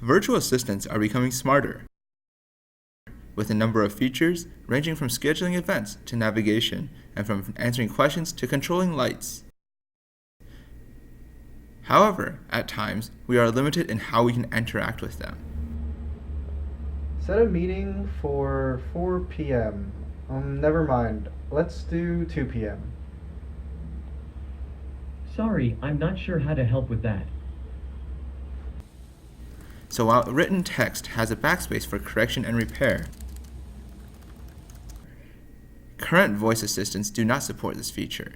Virtual assistants are becoming smarter, with a number of features ranging from scheduling events to navigation, and from answering questions to controlling lights. However, at times, we are limited in how we can interact with them. Set a meeting for 4 p.m. Never mind. Let's do 2 p.m. Sorry, I'm not sure how to help with that. So while written text has a backspace for correction and repair, current voice assistants do not support this feature.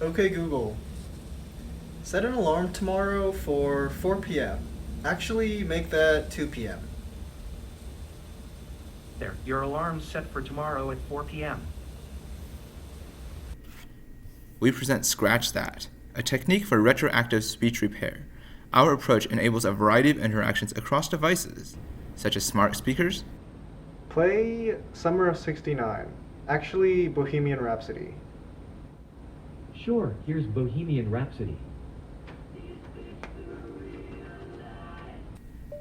Okay, Google. Set an alarm tomorrow for 4 p.m. Actually, make that 2 p.m. There, your alarm's set for tomorrow at 4 p.m. We present ScratchThat, a technique for retroactive speech repair. Our approach enables a variety of interactions across devices, such as smart speakers. Play Summer of '69. Actually, Bohemian Rhapsody. Sure, here's Bohemian Rhapsody.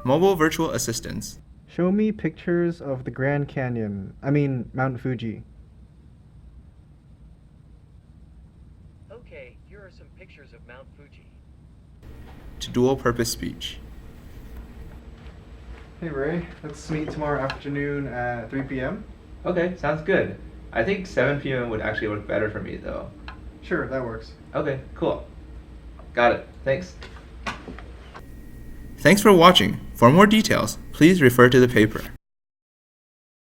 Mobile virtual assistants. Show me pictures of the Grand Canyon. Mount Fuji. Okay, here are some pictures of Mount Fuji. To dual-purpose speech. Hey Ray, let's meet tomorrow afternoon at 3 p.m. Okay, sounds good. I think 7 p.m. would actually work better for me, though. Sure, that works. Okay, cool. Got it. Thanks. Thanks for watching. For more details, please refer to the paper.